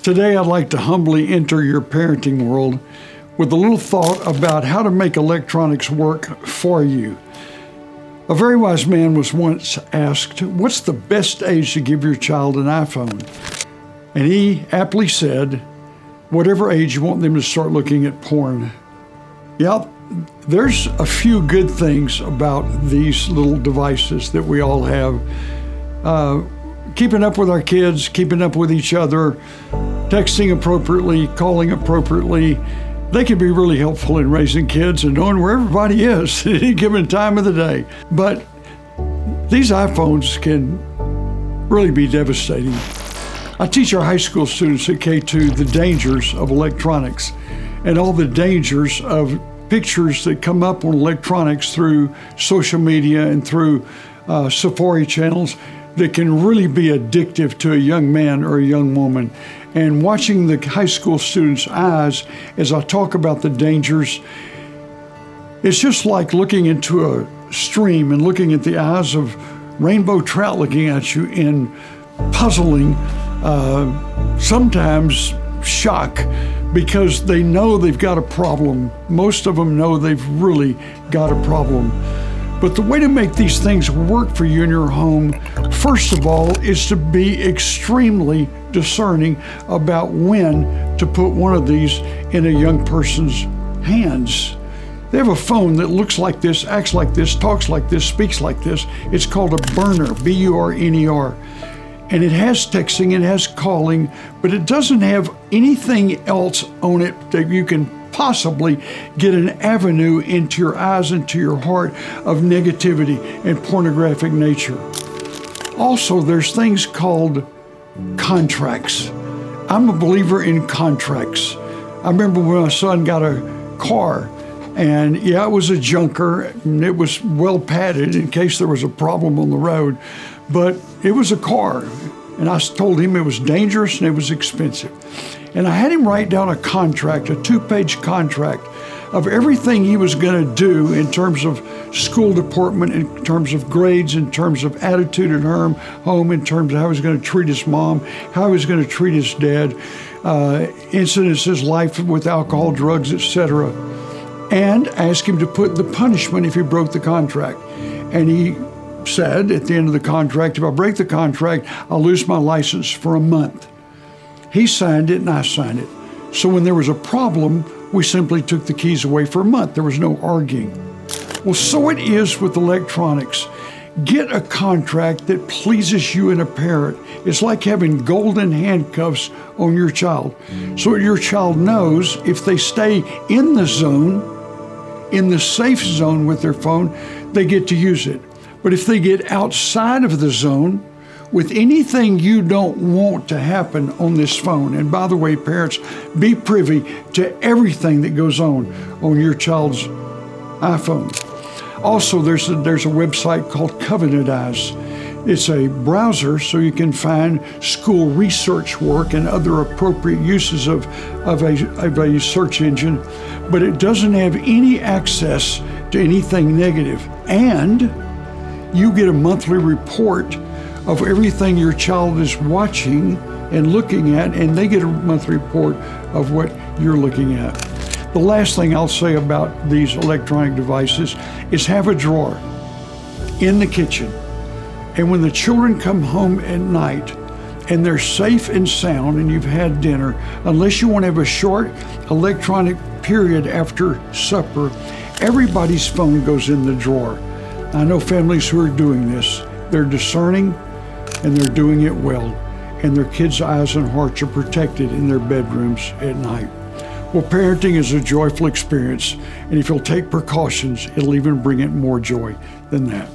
Today, I'd like to humbly enter your parenting world with a little thought about how to make electronics work for you. A very wise man was once asked, what's the best age to give your child an iPhone? And he aptly said, whatever age you want them to start looking at porn. Yeah, there's a few good things about these little devices that we all have. Keeping up with our kids, keeping up with each other, texting appropriately, calling appropriately. They can be really helpful in raising kids and knowing where everybody is at any given time of the day. But these iPhones can really be devastating. I teach our high school students at K2 the dangers of electronics and all the dangers of pictures that come up on electronics through social media and through Safari channels that can really be addictive to a young man or a young woman. And watching the high school students' eyes as I talk about the dangers, it's just like looking into a stream and looking at the eyes of rainbow trout looking at you in puzzling, sometimes shock, because they know they've got a problem. Most of them know they've really got a problem. But the way to make these things work for you in your home, first of all, is to be extremely discerning about when to put one of these in a young person's hands. They have a phone that looks like this, acts like this, talks like this, speaks like this. It's called a burner, B-U-R-N-E-R. And it has texting, it has calling, but it doesn't have anything else on it that you can possibly get an avenue into your eyes, into your heart of negativity and pornographic nature. Also, there's things called contracts. I'm a believer in contracts. I remember when my son got a car, and yeah, it was a junker, and it was well padded in case there was a problem on the road, but it was a car. And I told him it was dangerous and it was expensive. And I had him write down a contract, a 2-page contract of everything he was going to do in terms of school department, in terms of grades, in terms of attitude at home, in terms of how he was going to treat his mom, how he was going to treat his dad, incidences, life with alcohol, drugs, etc. And ask him to put the punishment if he broke the contract. And he said at the end of the contract, if I break the contract, I'll lose my license for a month. He signed it and I signed it. So when there was a problem, we simply took the keys away for a month. There was no arguing. Well, so it is with electronics. Get a contract that pleases you and a parent. It's like having golden handcuffs on your child. So your child knows if they stay in the zone, in the safe zone with their phone, they get to use it. But if they get outside of the zone with anything you don't want to happen on this phone, and by the way, parents, be privy to everything that goes on your child's iPhone. Also, there's a website called Covenant Eyes. It's a browser so you can find school research work and other appropriate uses of a search engine, but it doesn't have any access to anything negative. And you get a monthly report of everything your child is watching and looking at, and they get a monthly report of what you're looking at. The last thing I'll say about these electronic devices is have a drawer in the kitchen. And when the children come home at night and they're safe and sound and you've had dinner, unless you want to have a short electronic period after supper, everybody's phone goes in the drawer. I know families who are doing this. They're discerning and they're doing it well. And their kids' eyes and hearts are protected in their bedrooms at night. Well, parenting is a joyful experience. And if you'll take precautions, it'll even bring it more joy than that.